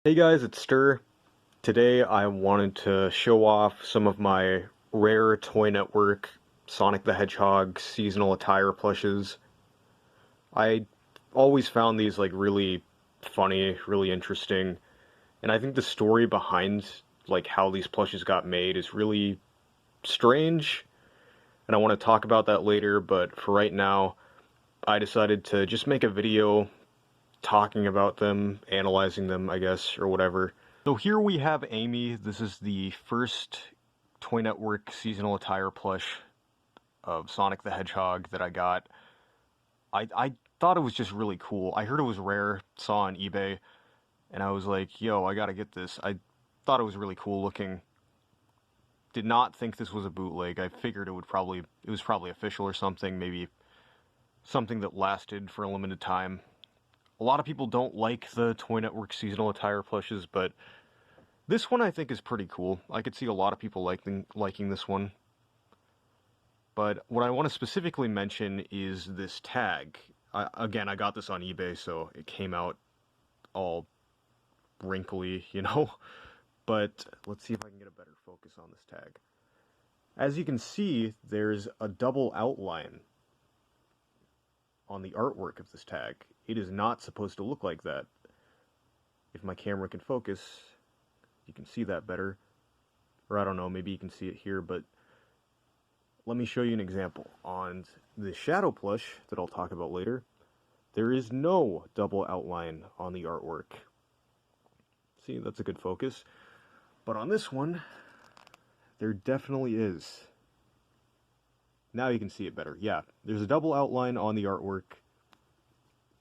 Hey guys, it's Stir. Today I wanted to show off some of my rare Toy Network Sonic the Hedgehog seasonal attire plushes. I always found these like really funny, really interesting, and I think the story behind like how these plushes got made is really strange, and I want to talk about that later, but for right now, I decided to just make a video talking about them, analyzing them, I guess, or whatever. So here we have Amy. This is the first Toy Network seasonal attire plush of Sonic the Hedgehog that I got. I thought it was just really cool. I heard it was rare, saw on eBay, and I was like, yo, I gotta get this. I thought it was really cool looking. Did not think this was a bootleg. I figured it was probably official or something, maybe something that lasted for a limited time. A lot of people don't like the Toy Network seasonal attire plushes, but this one I think is pretty cool. I could see a lot of people liking this one. But what I want to specifically mention is this tag. Again, I got this on eBay, so it came out all wrinkly, you know? But let's see if I can get a better focus on this tag. As you can see, there's a double outline on the artwork of this tag. It is not supposed to look like that. If my camera can focus, you can see that better. Or I don't know, maybe you can see it here, but let me show you an example. On the Shadow plush that I'll talk about later, there is no double outline on the artwork. See, that's a good focus. But on this one, there definitely is. Now you can see it better. Yeah, there's a double outline on the artwork.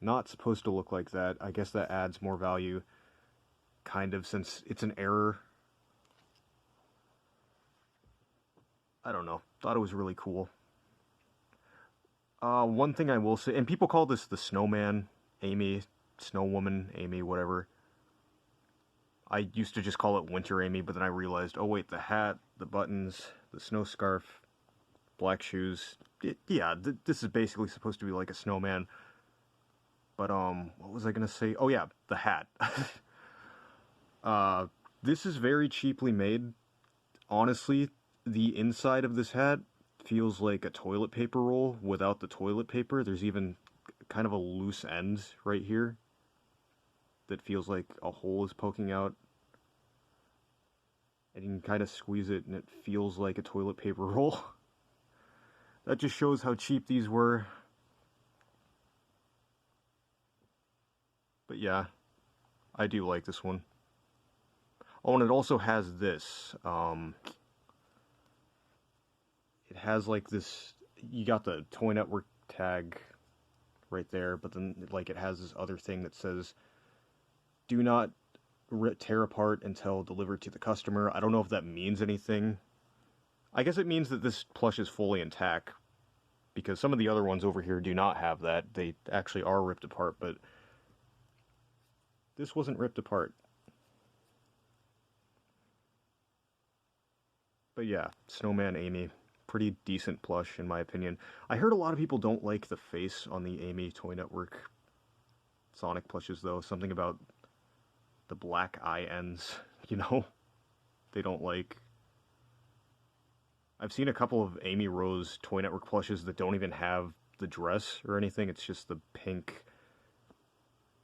Not supposed to look like that. I guess that adds more value, kind of, since it's an error. I don't know. Thought it was really cool. One thing I will say, and people call this the Snowman Amy, Snow Woman Amy, whatever. I used to just call it Winter Amy, but then I realized, oh wait, the hat, the buttons, the snow scarf, black shoes. This is basically supposed to be like a snowman. But what was I gonna say? Oh yeah, the hat. This is very cheaply made. Honestly, the inside of this hat feels like a toilet paper roll without the toilet paper. There's even kind of a loose end right here that feels like a hole is poking out. And you can kind of squeeze it and it feels like a toilet paper roll. That just shows how cheap these were. But yeah, I do like this one. Oh, and it also has this. It has like this. You got the Toy Network tag right there, but then like it has this other thing that says, "Do not tear apart until delivered to the customer." I don't know if that means anything. I guess it means that this plush is fully intact, because some of the other ones over here do not have that. They actually are ripped apart, but this wasn't ripped apart. But yeah, Snowman Amy, pretty decent plush in my opinion. I heard a lot of people don't like the face on the Amy Toy Network Sonic plushes though. Something about the black eye ends, you know, they don't like. I've seen a couple of Amy Rose Toy Network plushes that don't even have the dress or anything. It's just the pink.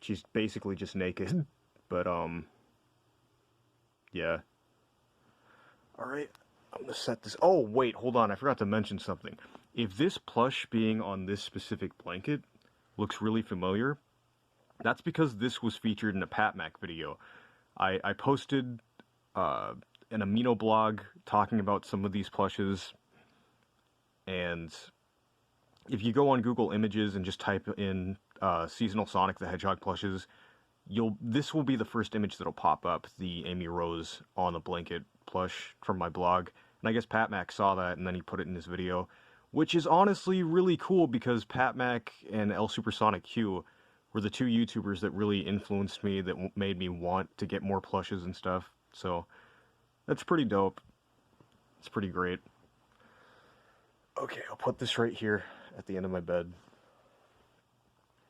She's basically just naked. But yeah. All right. I'm gonna set this. Oh wait, hold on. I forgot to mention something. If this plush being on this specific blanket looks really familiar, that's because this was featured in a PatMac video. I posted an amino blog talking about some of these plushes, and if you go on Google Images and just type in seasonal Sonic the Hedgehog plushes, this will be the first image that'll pop up, the Amy Rose on the blanket plush from my blog. And I guess Pat Mac saw that and then he put it in his video, which is honestly really cool because Pat Mac and El Supersonic Q were the two YouTubers that really influenced me, that made me want to get more plushes and stuff. So that's pretty dope. It's pretty great. Okay, I'll put this right here at the end of my bed.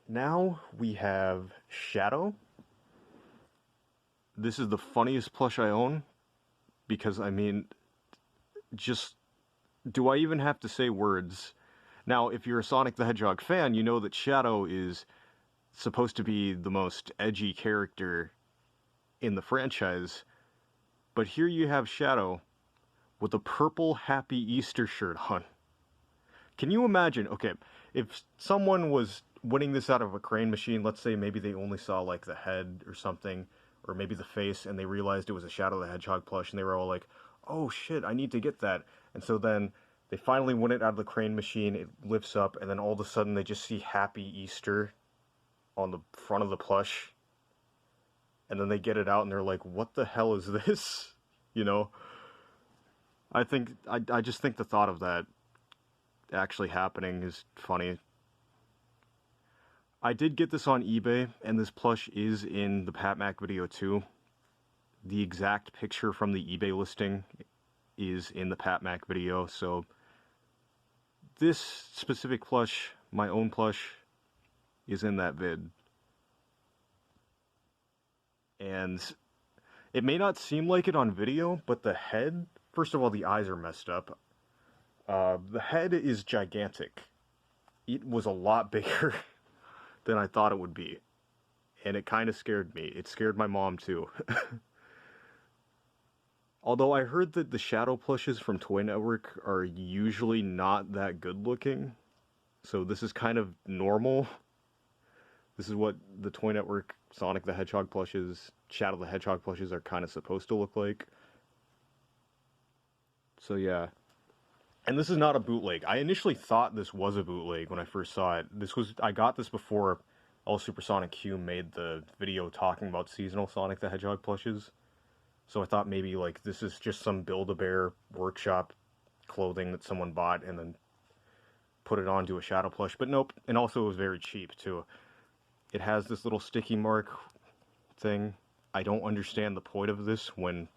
Now we have Shadow. this is the funniest plush I own, because, I mean, just, do I even have to say words? Now, if you're a Sonic the Hedgehog fan, you know that Shadow is supposed to be the most edgy character in the franchise, but here you have Shadow with a purple Happy Easter shirt on. Can you imagine, okay, if someone was winning this out of a crane machine, let's say maybe they only saw like the head or something, or maybe the face, and they realized it was a Shadow the Hedgehog plush, and they were all like, oh shit, I need to get that. And so then they finally win it out of the crane machine, it lifts up, and then all of a sudden they just see Happy Easter on the front of the plush, and then they get it out and they're like, what the hell is this? You know? I just think the thought of that actually happening is funny. I did get this on eBay, and this plush is in the Pat Mac video too. The exact picture from the eBay listing is in the Pat Mac video, so this specific plush, my own plush, is in that vid. And it may not seem like it on video, but the head, first of all, the eyes are messed up. The head is gigantic. It was a lot bigger than I thought it would be. And it kind of scared me. It scared my mom too. Although I heard that the Shadow plushes from Toy Network are usually not that good looking. So this is kind of normal. This is what the Toy Network Sonic the Hedgehog plushes, Shadow the Hedgehog plushes are kind of supposed to look like. So yeah. And this is not a bootleg. I initially thought this was a bootleg when I first saw it. I got this before All Supersonic Q made the video talking about seasonal Sonic the Hedgehog plushes. So I thought maybe like this is just some Build-A-Bear workshop clothing that someone bought and then put it onto a Shadow plush. But nope, and also it was very cheap too. It has this little sticky mark thing. I don't understand the point of this when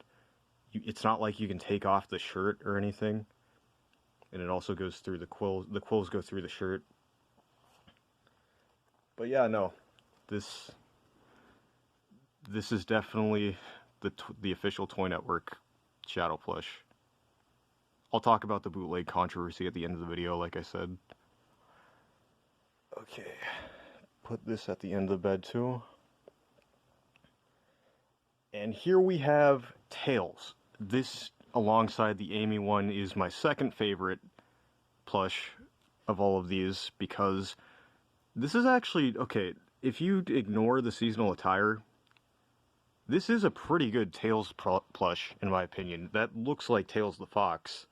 it's not like you can take off the shirt or anything. And it also goes through the quills. The quills go through the shirt. But yeah, no. This is definitely the official Toy Network Shadow plush. I'll talk about the bootleg controversy at the end of the video, like I said. Okay. Put this at the end of the bed too. And here we have Tails. This, alongside the Amy one, is my second favorite plush of all of these, because this is actually, okay, if you ignore the seasonal attire, this is a pretty good Tails plush, in my opinion. That looks like Tails the Fox.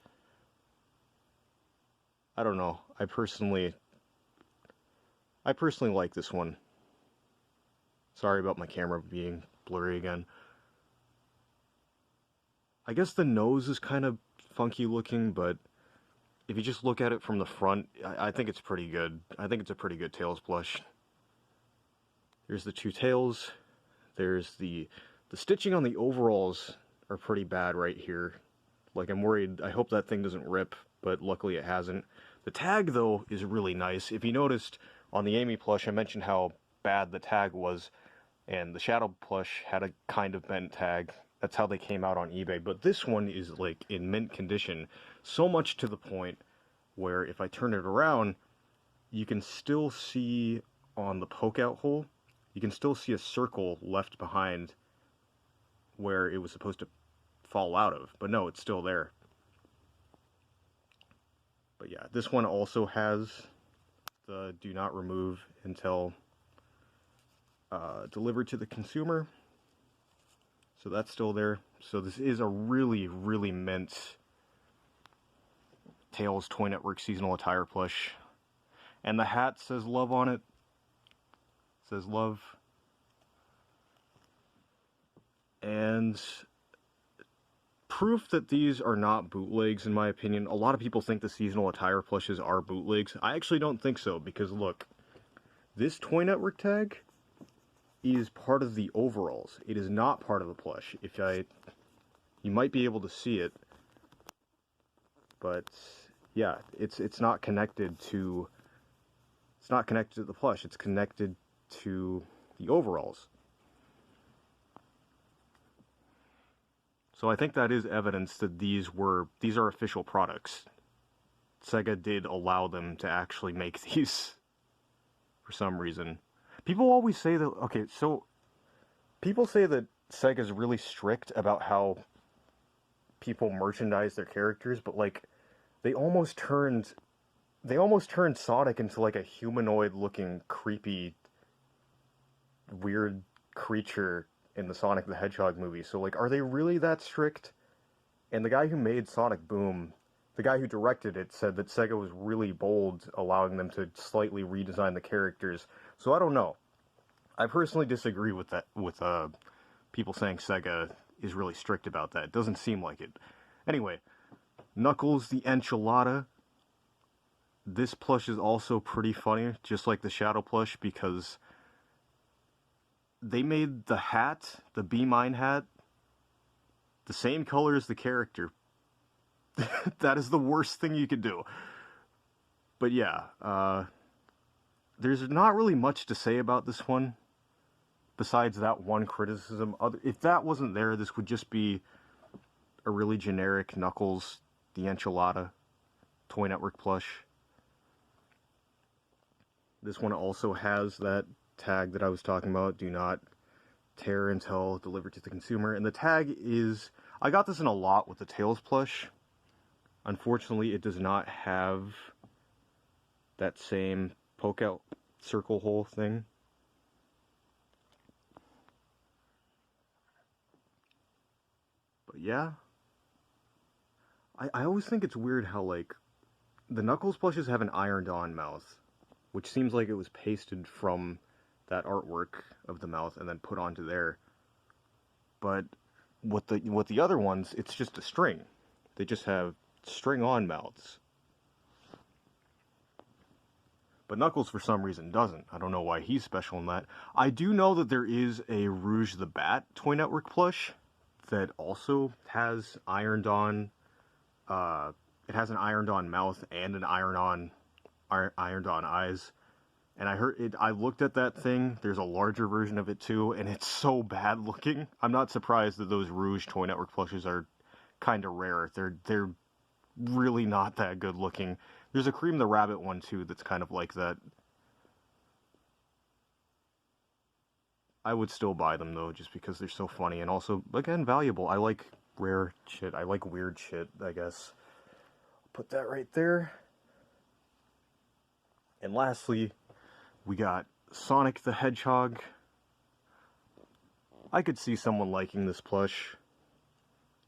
I don't know. I personally like this one. Sorry about my camera being blurry again. I guess the nose is kind of funky looking, but if you just look at it from the front, I think it's pretty good. I think it's a pretty good Tails plush. Here's the two tails. There's the stitching on the overalls are pretty bad right here. Like, I'm worried, I hope that thing doesn't rip, but luckily it hasn't. The tag, though, is really nice. If you noticed, on the Amy plush, I mentioned how bad the tag was, and the Shadow plush had a kind of bent tag. That's how they came out on eBay. But this one is, like, in mint condition. So much to the point where if I turn it around, you can still see on the poke-out hole, you can still see a circle left behind where it was supposed to fall out of. But no, it's still there. But yeah, this one also has the do not remove until delivered to the consumer. So that's still there. So this is a really, really mint Tails Toy Network seasonal attire plush. And the hat says love on it. It says love. And proof that these are not bootlegs, in my opinion. A lot of people think the seasonal attire plushes are bootlegs. I actually don't think so, because look, this Toy Network tag is part of the overalls. It is not part of the plush. You might be able to see it, but yeah, it's not connected to the plush. It's connected to the overalls. So I think that is evidence that these are official products. Sega did allow them to actually make these for some reason. People always say that, okay, so people say that Sega's really strict about how people merchandise their characters, but like they almost turned Sonic into like a humanoid looking creepy weird creature in the Sonic the Hedgehog movie. So like are they really that strict? And the guy who made Sonic Boom, the guy who directed it, said that Sega was really bold, allowing them to slightly redesign the characters. So I don't know. I personally disagree with that, with people saying Sega is really strict about that. It doesn't seem like it. Anyway, Knuckles the Enchilada. This plush is also pretty funny, just like the Shadow plush, because they made the hat, the Be Mine hat, the same color as the character. That is the worst thing you could do. But yeah, there's not really much to say about this one, besides that one criticism. If that wasn't there, this would just be a really generic Knuckles the Enchilada Toy Network plush. This one also has that tag that I was talking about, do not tear until delivered to the consumer. And the tag is, I got this in a lot with the Tails plush. Unfortunately, it does not have that same poke out circle hole thing. But yeah, I always think it's weird how, like, the Knuckles plushes have an ironed on mouth, which seems like it was pasted from that artwork of the mouth and then put onto there. But with the other ones, it's just a string. They just have string on mouths. But Knuckles, for some reason, doesn't. I don't know why he's special in that. I do know that there is a Rouge the Bat Toy Network plush that also has ironed on. It has an ironed on mouth and an ironed on eyes. And I looked at that thing. There's a larger version of it too, and it's so bad looking. I'm not surprised that those Rouge Toy Network plushes are kind of rare. They're really not that good looking. There's a Cream the Rabbit one too that's kind of like that. I would still buy them though, just because they're so funny and also, again, valuable. I like rare shit. I like weird shit, I guess. Put that right there. And lastly, we got Sonic the Hedgehog. I could see someone liking this plush.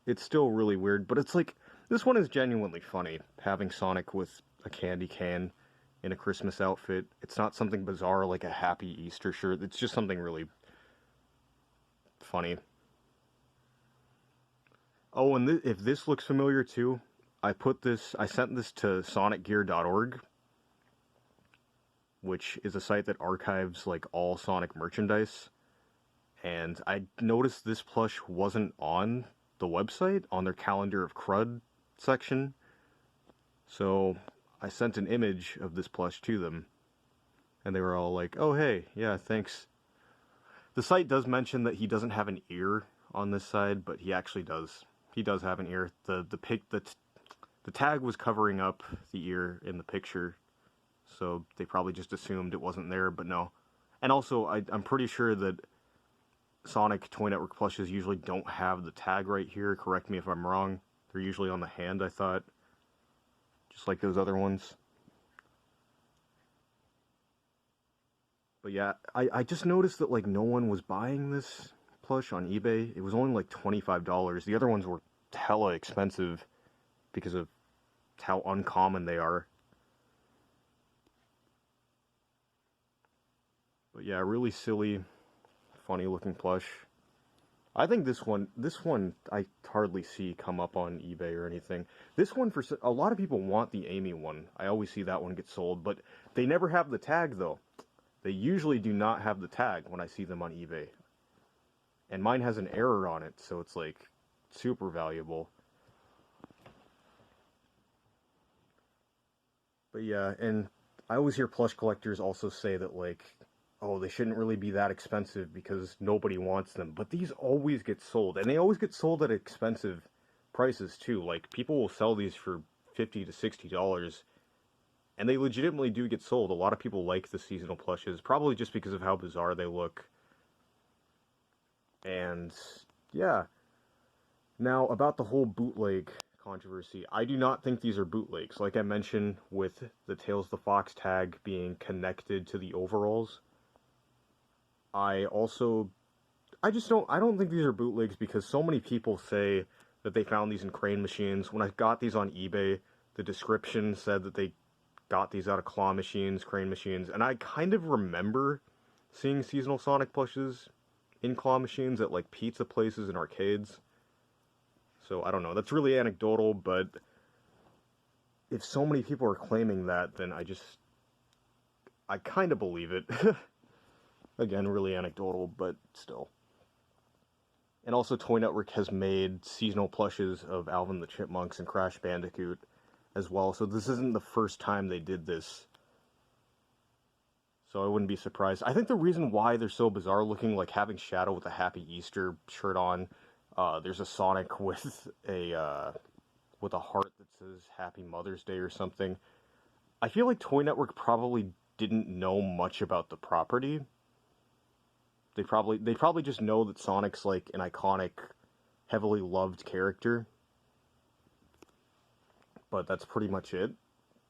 It's still really weird, but it's like, this one is genuinely funny, having Sonic with a candy can in a Christmas outfit. It's not something bizarre like a Happy Easter shirt. It's just something really funny. Oh, and if this looks familiar too, I sent this to sonicgear.org, which is a site that archives like all Sonic merchandise. And I noticed this plush wasn't on the website, on their calendar of crud section. So I sent an image of this plush to them. And they were all like, oh hey, yeah, thanks. The site does mention that he doesn't have an ear on this side, but he actually does. He does have an ear. The tag was covering up the ear in the picture, so they probably just assumed it wasn't there, but no. And also, I'm pretty sure that Sonic Toy Network plushes usually don't have the tag right here. Correct me if I'm wrong. They're usually on the hand, I thought. Just like those other ones. But yeah, I just noticed that like no one was buying this plush on eBay. It was only like $25. The other ones were hella expensive because of how uncommon they are. But yeah, really silly, funny looking plush. I think this one I hardly see come up on eBay or anything. This one, for a lot of people want the Amy one. I always see that one get sold, but they never have the tag though. They usually do not have the tag when I see them on eBay. And mine has an error on it, so it's like super valuable. But yeah, and I always hear plush collectors also say that like oh, they shouldn't really be that expensive because nobody wants them. But these always get sold, and they always get sold at expensive prices too. Like people will sell these for $50 to $60, and they legitimately do get sold. A lot of people like the seasonal plushes, probably just because of how bizarre they look. And yeah, now about the whole bootleg controversy, I do not think these are bootlegs. Like I mentioned, with the Tails the Fox tag being connected to the overalls, I also I don't think these are bootlegs because so many people say that they found these in crane machines. When I got these on eBay, the description said that they got these out of claw machines, crane machines, and I kind of remember seeing seasonal Sonic plushes in claw machines at like pizza places and arcades. So I don't know. That's really anecdotal, but if so many people are claiming that, then I kind of believe it. Again, really anecdotal, but still. And also, Toy Network has made seasonal plushes of Alvin the Chipmunks and Crash Bandicoot as well, so this isn't the first time they did this. So I wouldn't be surprised. I think the reason why they're so bizarre looking, like having Shadow with a Happy Easter shirt on, there's a Sonic with a heart that says Happy Mother's Day or something. I feel like Toy Network probably didn't know much about the property. They probably just know that Sonic's like an iconic, heavily loved character. But that's pretty much it.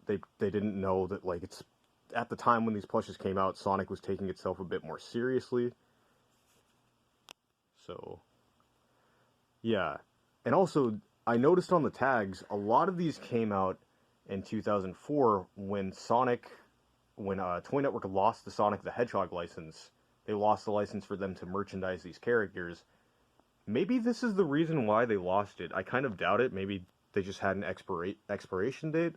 They didn't know that like it's at the time when these plushes came out, Sonic was taking itself a bit more seriously. So yeah. And also I noticed on the tags, a lot of these came out in 2004 when Toy Network lost the Sonic the Hedgehog license. They lost the license for them to merchandise these characters. Maybe this is the reason why they lost it. I kind of doubt it. Maybe they just had an expiration date.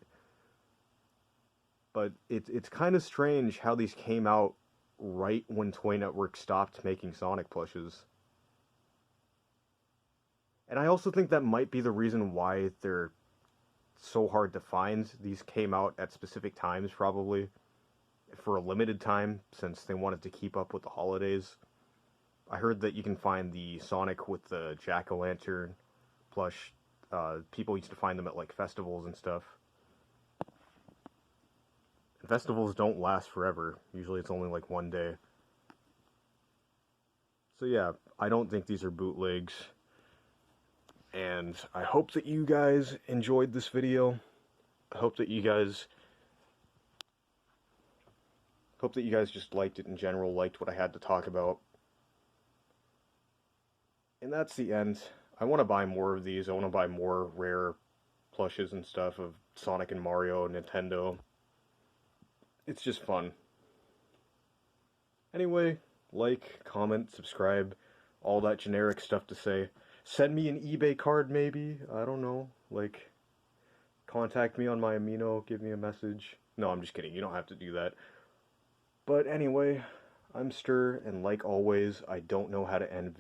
But it's kind of strange how these came out right when Toy Network stopped making Sonic plushes. And I also think that might be the reason why they're so hard to find. These came out at specific times, probably for a limited time, since they wanted to keep up with the holidays. I heard that you can find the Sonic with the jack-o'-lantern plush. People used to find them at like festivals and stuff. And festivals don't last forever. Usually it's only like one day. So yeah, I don't think these are bootlegs. And I hope that you guys enjoyed this video. I hope that you guys just liked it in general, liked what I had to talk about. And that's the end. I want to buy more of these. I want to buy more rare plushes and stuff of Sonic and Mario, Nintendo. It's just fun. Anyway, like, comment, subscribe, all that generic stuff to say. Send me an eBay card, maybe. I don't know. Like, contact me on my Amino, give me a message. No, I'm just kidding. You don't have to do that. But anyway, I'm Stir, and like always, I don't know how to end